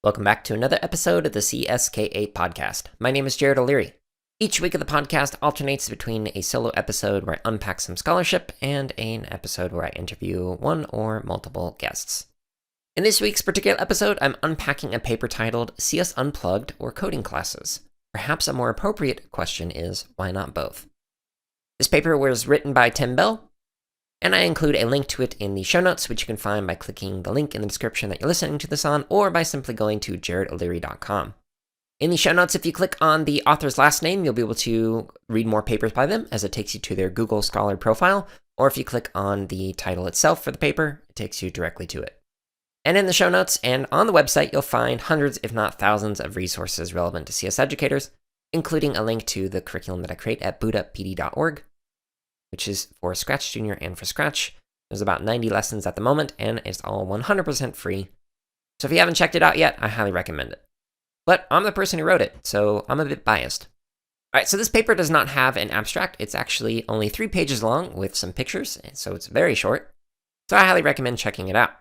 Welcome back to another episode of the CSK8 podcast. My name is Jared O'Leary. Each week of the podcast alternates between a solo episode where I unpack some scholarship and an episode where I interview one or multiple guests. In this week's particular episode, I'm unpacking a paper titled CS Unplugged or Coding Classes. Perhaps a more appropriate question is, why not both? This paper was written by Tim Bell, and I include a link to it in the show notes, which you can find by clicking the link in the description that you're listening to this on, or by simply going to jaredoleary.com. In the show notes, if you click on the author's last name, you'll be able to read more papers by them, as it takes you to their Google Scholar profile, or if you click on the title itself for the paper, it takes you directly to it. And in the show notes and on the website, you'll find hundreds, if not thousands, of resources relevant to CS educators, including a link to the curriculum that I create at bootupbd.org, which is for Scratch Junior and for Scratch. There's about 90 lessons at the moment, and it's all 100% free. So if you haven't checked it out yet, I highly recommend it. But I'm the person who wrote it, so I'm a bit biased. All right, so this paper does not have an abstract. It's actually only 3 pages long with some pictures, so it's very short. So I highly recommend checking it out.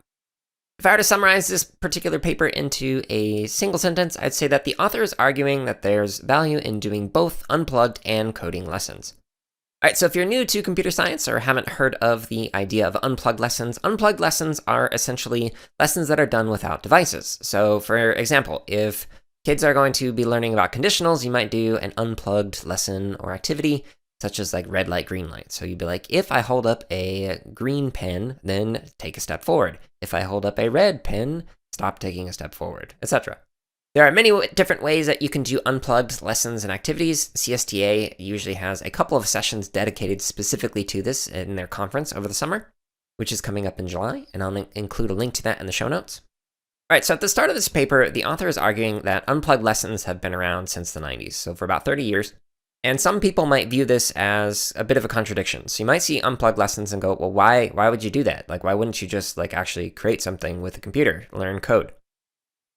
If I were to summarize this particular paper into a single sentence, I'd say that the author is arguing that there's value in doing both unplugged and coding lessons. All right, so if you're new to computer science or haven't heard of the idea of unplugged lessons are essentially lessons that are done without devices. So for example, if kids are going to be learning about conditionals, you might do an unplugged lesson or activity, such as like red light, green light. So you'd be like, if I hold up a green pen, then take a step forward. If I hold up a red pen, stop taking a step forward, etc. There are many different ways that you can do unplugged lessons and activities. CSTA usually has a couple of sessions dedicated specifically to this in their conference over the summer, which is coming up in July, and I'll include a link to that in the show notes. All right, so at the start of this paper, the author is arguing that unplugged lessons have been around since the 90s, so for about 30 years, and some people might view this as a bit of a contradiction. So you might see unplugged lessons and go, well, why would you do that? Like, why wouldn't you just actually create something with a computer, learn code?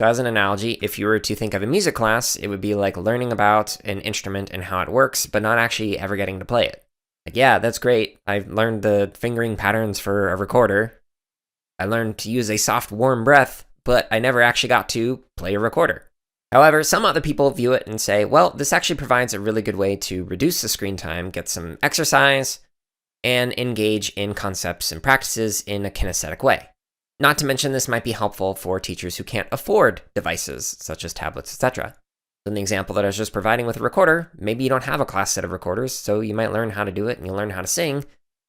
So as an analogy, if you were to think of a music class, it would be like learning about an instrument and how it works, but not actually ever getting to play it. Like, yeah, that's great. I've learned the fingering patterns for a recorder. I learned to use a soft, warm breath, but I never actually got to play a recorder. However, some other people view it and say, well, this actually provides a really good way to reduce the screen time, get some exercise, and engage in concepts and practices in a kinesthetic way. Not to mention, this might be helpful for teachers who can't afford devices, such as tablets, etc. In the example that I was just providing with a recorder, maybe you don't have a class set of recorders, so you might learn how to do it and you'll learn how to sing,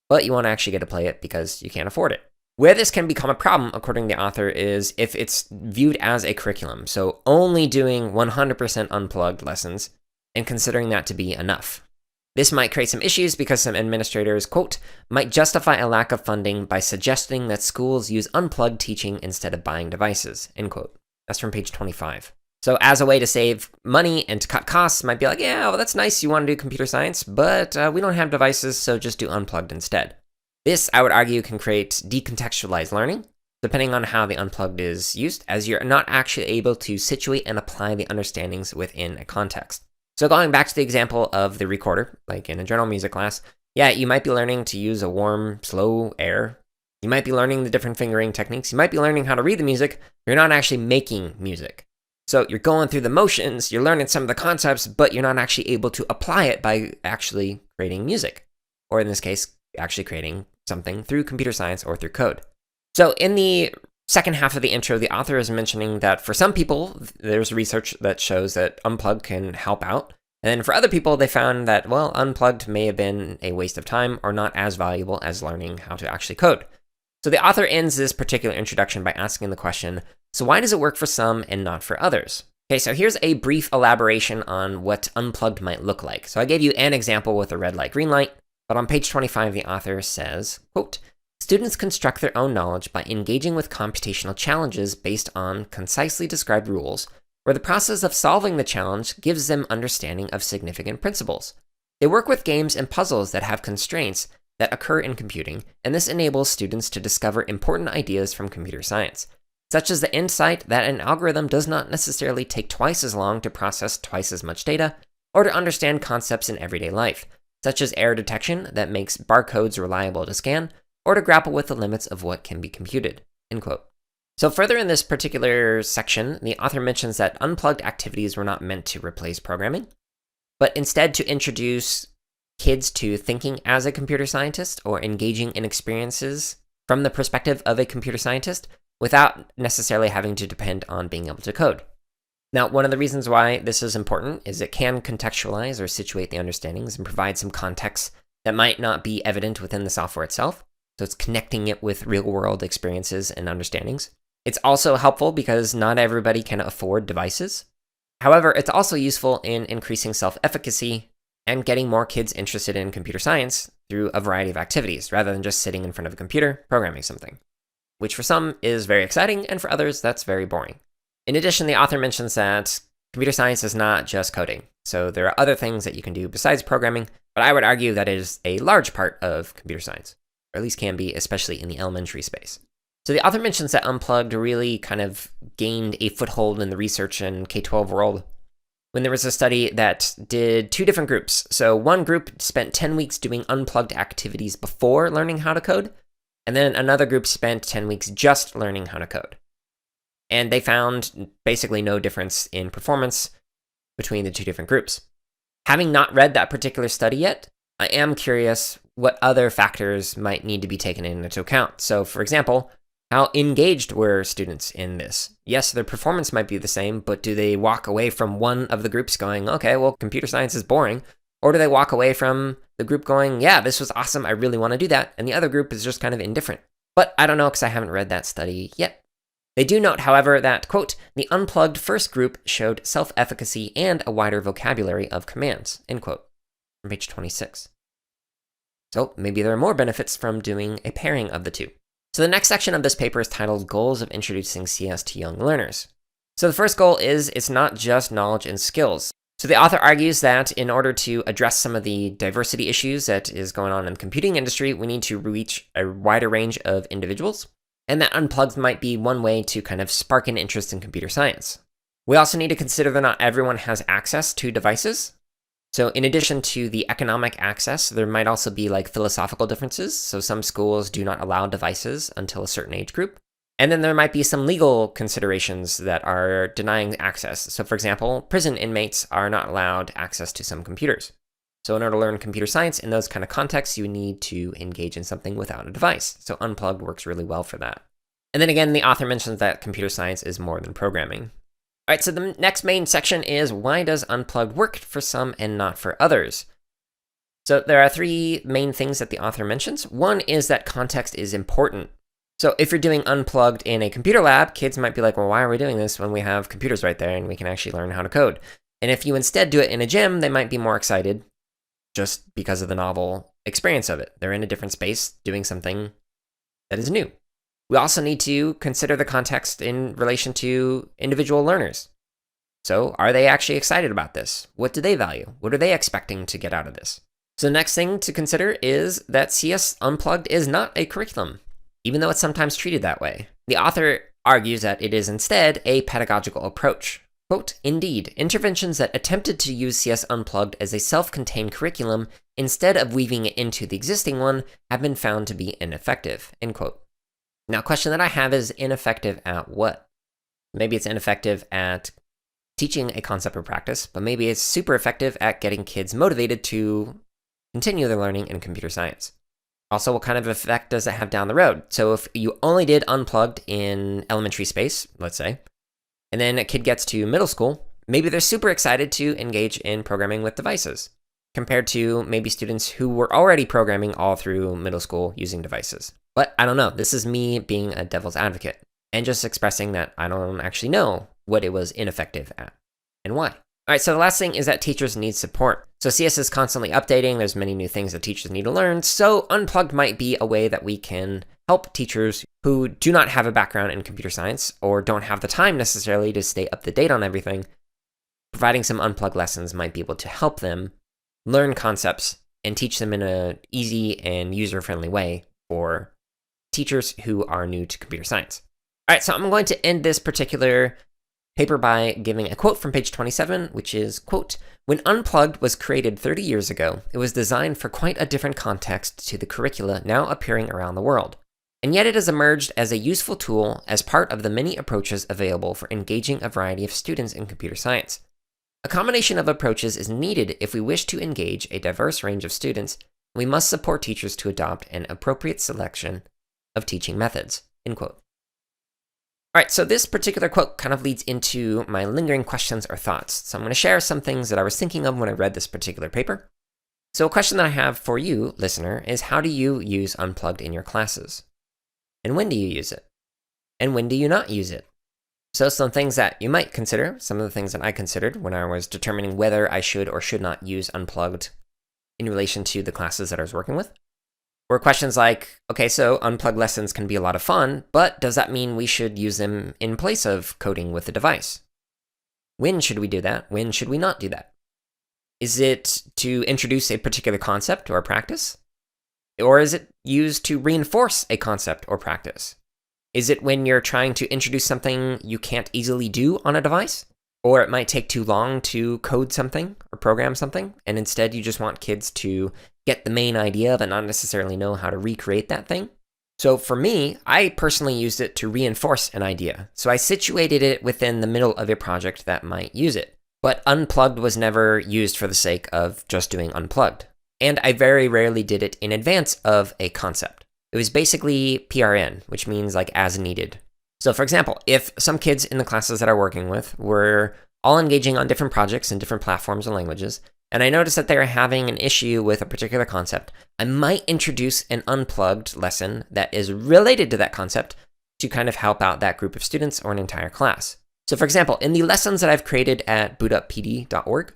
but you won't actually get to play it because you can't afford it. Where this can become a problem, according to the author, is if it's viewed as a curriculum, so only doing 100% unplugged lessons and considering that to be enough. This might create some issues because some administrators, quote, might justify a lack of funding by suggesting that schools use unplugged teaching instead of buying devices, end quote. That's from page 25. So as a way to save money and to cut costs, might be like, yeah, well, that's nice, you want to do computer science, but we don't have devices, so just do unplugged instead. This, I would argue, can create decontextualized learning, depending on how the unplugged is used, as you're not actually able to situate and apply the understandings within a context. So going back to the example of the recorder, like in a general music class, yeah, you might be learning to use a warm, slow air. You might be learning the different fingering techniques. You might be learning how to read the music. You're not actually making music. So you're going through the motions, you're learning some of the concepts, but you're not actually able to apply it by actually creating music. Or in this case, actually creating something through computer science or through code. So in the second half of the intro, the author is mentioning that for some people, there's research that shows that unplugged can help out. And then for other people, they found that, well, unplugged may have been a waste of time or not as valuable as learning how to actually code. So the author ends this particular introduction by asking the question, so why does it work for some and not for others? Okay, so here's a brief elaboration on what unplugged might look like. So I gave you an example with a red light, green light, but on page 25, the author says, quote, students construct their own knowledge by engaging with computational challenges based on concisely described rules, where the process of solving the challenge gives them understanding of significant principles. They work with games and puzzles that have constraints that occur in computing, and this enables students to discover important ideas from computer science, such as the insight that an algorithm does not necessarily take twice as long to process twice as much data, or to understand concepts in everyday life, such as error detection that makes barcodes reliable to scan, or to grapple with the limits of what can be computed, end quote. So further in this particular section, the author mentions that unplugged activities were not meant to replace programming, but instead to introduce kids to thinking as a computer scientist or engaging in experiences from the perspective of a computer scientist without necessarily having to depend on being able to code. Now, one of the reasons why this is important is it can contextualize or situate the understandings and provide some context that might not be evident within the software itself. So it's connecting it with real-world experiences and understandings. It's also helpful because not everybody can afford devices. However, it's also useful in increasing self-efficacy and getting more kids interested in computer science through a variety of activities, rather than just sitting in front of a computer programming something, which for some is very exciting, and for others, that's very boring. In addition, the author mentions that computer science is not just coding, so there are other things that you can do besides programming, but I would argue that it is a large part of computer science, or at least can be, especially in the elementary space. So the author mentions that Unplugged really kind of gained a foothold in the research and K-12 world when there was a study that did two different groups. So one group spent 10 weeks doing unplugged activities before learning how to code, and then another group spent 10 weeks just learning how to code. And they found basically no difference in performance between the two different groups. Having not read that particular study yet, I am curious what other factors might need to be taken into account. So, for example, how engaged were students in this? Yes, their performance might be the same, but do they walk away from one of the groups going, okay, well, computer science is boring? Or do they walk away from the group going, yeah, this was awesome, I really want to do that, and the other group is just kind of indifferent? But I don't know because I haven't read that study yet. They do note, however, that, quote, the unplugged first group showed self-efficacy and a wider vocabulary of commands, end quote, from page 26. So maybe there are more benefits from doing a pairing of the two. So the next section of this paper is titled Goals of Introducing CS to Young Learners. So the first goal is it's not just knowledge and skills. So the author argues that in order to address some of the diversity issues that is going on in the computing industry, we need to reach a wider range of individuals, and that Unplugged might be one way to kind of spark an interest in computer science. We also need to consider that not everyone has access to devices. So in addition to the economic access, there might also be like philosophical differences. So some schools do not allow devices until a certain age group. And then there might be some legal considerations that are denying access. So for example, prison inmates are not allowed access to some computers. So in order to learn computer science in those kind of contexts, you need to engage in something without a device. So Unplugged works really well for that. And then again, the author mentions that computer science is more than programming. All right, so the next main section is why does Unplugged work for some and not for others? So there are three main things that the author mentions. One is that context is important. So if you're doing Unplugged in a computer lab, kids might be like, well, why are we doing this when we have computers right there and we can actually learn how to code? And if you instead do it in a gym, they might be more excited just because of the novel experience of it. They're in a different space doing something that is new. We also need to consider the context in relation to individual learners. So are they actually excited about this? What do they value? What are they expecting to get out of this? So the next thing to consider is that CS Unplugged is not a curriculum, even though it's sometimes treated that way. The author argues that it is instead a pedagogical approach. Quote, indeed, interventions that attempted to use CS Unplugged as a self-contained curriculum instead of weaving it into the existing one have been found to be ineffective, end quote. Now, a question that I have is ineffective at what? Maybe it's ineffective at teaching a concept or practice, but maybe it's super effective at getting kids motivated to continue their learning in computer science. Also, what kind of effect does it have down the road? So if you only did Unplugged in elementary space, let's say, and then a kid gets to middle school, maybe they're super excited to engage in programming with devices, compared to maybe students who were already programming all through middle school using devices. But I don't know, this is me being a devil's advocate, and just expressing that I don't actually know what it was ineffective at, and why. All right, so the last thing is that teachers need support. So CS is constantly updating, there's many new things that teachers need to learn, so Unplugged might be a way that we can help teachers who do not have a background in computer science, or don't have the time necessarily to stay up to date on everything. Providing some Unplugged lessons might be able to help them learn concepts and teach them in an easy and user-friendly way for teachers who are new to computer science. All right, so I'm going to end this particular paper by giving a quote from page 27, which is, quote, when Unplugged was created 30 years ago, it was designed for quite a different context to the curricula now appearing around the world. and yet it has emerged as a useful tool as part of the many approaches available for engaging a variety of students in computer science. A combination of approaches is needed if we wish to engage a diverse range of students, and we must support teachers to adopt an appropriate selection of teaching methods." End quote. All right, so this particular quote kind of leads into my lingering questions or thoughts. So I'm going to share some things that I was thinking of when I read this particular paper. So a question that I have for you, listener, is how do you use Unplugged in your classes? And when do you use it? And when do you not use it? So some things that you might consider, some of the things that I considered when I was determining whether I should or should not use Unplugged in relation to the classes that I was working with, were questions like, okay, so unplugged lessons can be a lot of fun, but does that mean we should use them in place of coding with the device? When should we do that? When should we not do that? Is it to introduce a particular concept or practice? Or is it used to reinforce a concept or practice? Is it when you're trying to introduce something you can't easily do on a device? Or it might take too long to code something or program something, and instead you just want kids to get the main idea but not necessarily know how to recreate that thing? So for me, I personally used it to reinforce an idea. So I situated it within the middle of a project that might use it. But Unplugged was never used for the sake of just doing Unplugged. And I very rarely did it in advance of a concept. It was basically PRN, which means like as needed. So for example, if some kids in the classes that I'm working with were all engaging on different projects in different platforms or languages, and I noticed that they were having an issue with a particular concept, I might introduce an Unplugged lesson that is related to that concept to kind of help out that group of students or an entire class. So for example, in the lessons that I've created at bootuppd.org,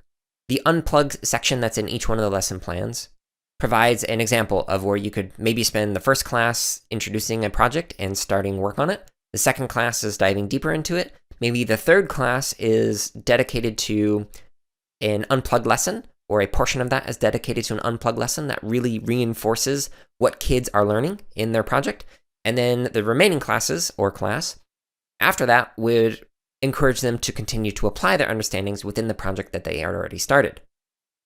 the Unplugged section that's in each one of the lesson plans provides an example of where you could maybe spend the first class introducing a project and starting work on it. The second class is diving deeper into it. Maybe the third class is dedicated to an Unplugged lesson, or a portion of that is dedicated to an Unplugged lesson that really reinforces what kids are learning in their project. And then the remaining classes, or class, after that would encourage them to continue to apply their understandings within the project that they had already started.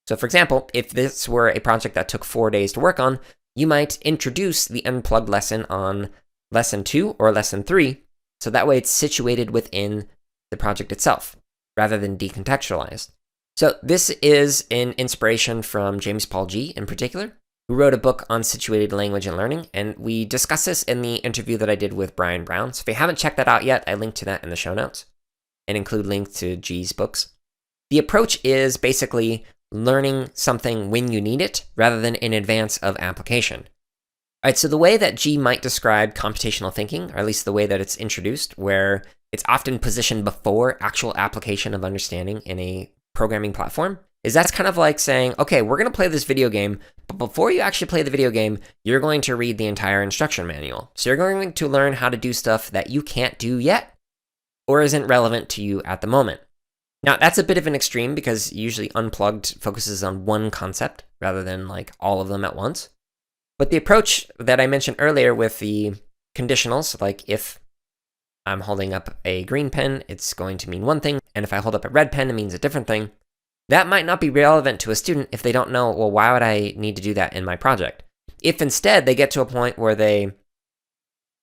So for example, if this were a project that took 4 days to work on, you might introduce the Unplugged lesson on lesson 2 or lesson 3, so that way it's situated within the project itself, rather than decontextualized. So this is an inspiration from James Paul Gee in particular, who wrote a book on situated language and learning, and we discuss this in the interview that I did with Brian Brown. So if you haven't checked that out yet, I link to that in the show notes, and include links to Gee's books. The approach is basically learning something when you need it, rather than in advance of application. All right, so the way that Gee might describe computational thinking, or at least the way that it's introduced, where it's often positioned before actual application of understanding in a programming platform, is that's kind of like saying, okay, we're going to play this video game, but before you actually play the video game, you're going to read the entire instruction manual. So you're going to learn how to do stuff that you can't do yet, or isn't relevant to you at the moment. Now, that's a bit of an extreme because usually Unplugged focuses on one concept rather than like all of them at once. But the approach that I mentioned earlier with the conditionals, like if I'm holding up a green pen, it's going to mean one thing, and if I hold up a red pen, it means a different thing. That might not be relevant to a student if they don't know, well, why would I need to do that in my project? If instead they get to a point where they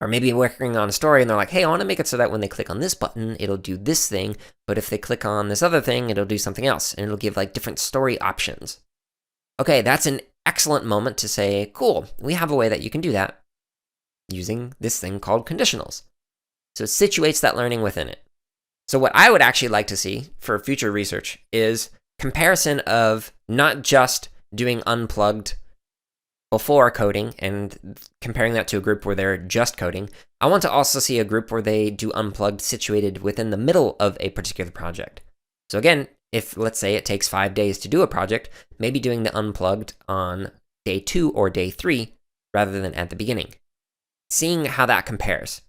are maybe working on a story and they're like, hey, I want to make it so that when they click on this button, it'll do this thing, but if they click on this other thing, it'll do something else, and it'll give like different story options. Okay, that's an excellent moment to say, cool, we have a way that you can do that using this thing called conditionals. So it situates that learning within it. So what I would actually like to see for future research is comparison of not just doing Unplugged before coding and comparing that to a group where they're just coding. I want to also see a group where they do Unplugged situated within the middle of a particular project. So again, if let's say it takes 5 days to do a project, maybe doing the Unplugged on day 2 or day 3 rather than at the beginning. Seeing how that compares,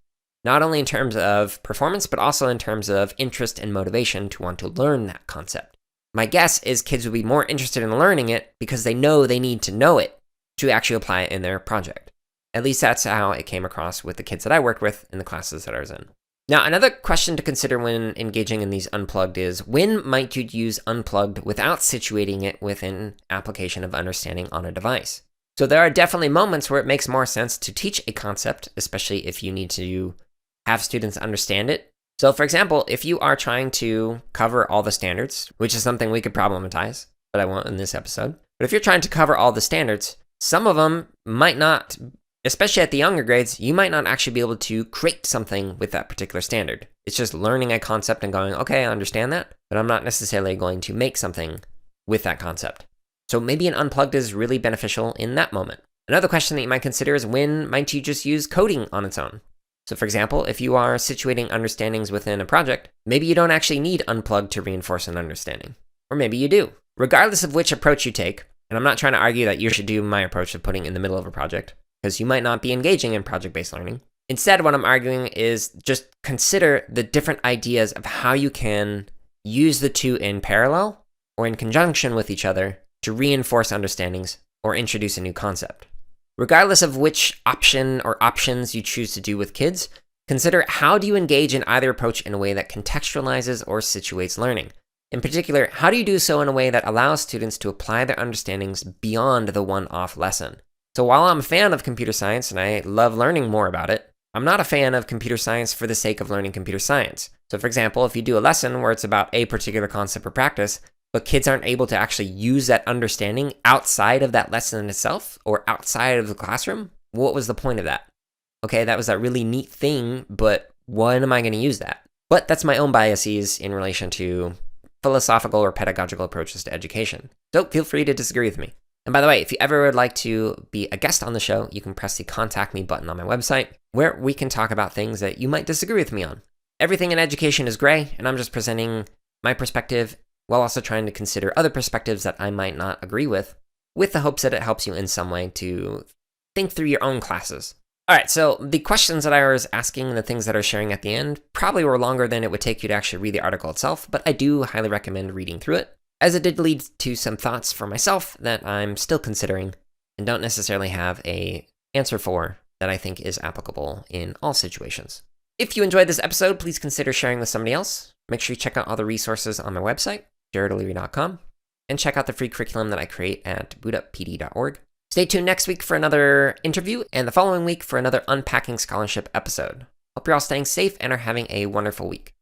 not only in terms of performance, but also in terms of interest and motivation to want to learn that concept. My guess is kids will be more interested in learning it because they know they need to know it to actually apply it in their project. At least that's how it came across with the kids that I worked with in the classes that I was in. Now, another question to consider when engaging in these Unplugged is, when might you use Unplugged without situating it within application of understanding on a device? So there are definitely moments where it makes more sense to teach a concept, especially if you need to have students understand it. So for example, if you are trying to cover all the standards, which is something we could problematize, but I won't in this episode. But if you're trying to cover all the standards, some of them might not, especially at the younger grades, you might not actually be able to create something with that particular standard. It's just learning a concept and going, okay, I understand that, but I'm not necessarily going to make something with that concept. So maybe an unplugged is really beneficial in that moment. Another question that you might consider is, when might you just use coding on its own? So for example, if you are situating understandings within a project, maybe you don't actually need unplugged to reinforce an understanding. Or maybe you do. Regardless of which approach you take, and I'm not trying to argue that you should do my approach of putting in the middle of a project, because you might not be engaging in project-based learning. Instead, what I'm arguing is just consider the different ideas of how you can use the two in parallel or in conjunction with each other to reinforce understandings or introduce a new concept. Regardless of which option or options you choose to do with kids, consider how do you engage in either approach in a way that contextualizes or situates learning. In particular, how do you do so in a way that allows students to apply their understandings beyond the one-off lesson? So while I'm a fan of computer science and I love learning more about it, I'm not a fan of computer science for the sake of learning computer science. So for example, if you do a lesson where it's about a particular concept or practice, but kids aren't able to actually use that understanding outside of that lesson itself or outside of the classroom, what was the point of that? Okay, that was that really neat thing, but when am I going to use that? But that's my own biases in relation to philosophical or pedagogical approaches to education. So feel free to disagree with me. And by the way, if you ever would like to be a guest on the show, you can press the contact me button on my website, where we can talk about things that you might disagree with me on. Everything in education is gray, and I'm just presenting my perspective while also trying to consider other perspectives that I might not agree with the hopes that it helps you in some way to think through your own classes. All right, so the questions that I was asking and the things that I was sharing at the end probably were longer than it would take you to actually read the article itself, but I do highly recommend reading through it, as it did lead to some thoughts for myself that I'm still considering and don't necessarily have an answer for that I think is applicable in all situations. If you enjoyed this episode, please consider sharing with somebody else. Make sure you check out all the resources on my website, jaredoleary.com, and check out the free curriculum that I create at bootuppd.org. Stay tuned next week for another interview, and the following week for another Unpacking Scholarship episode. Hope you're all staying safe and are having a wonderful week.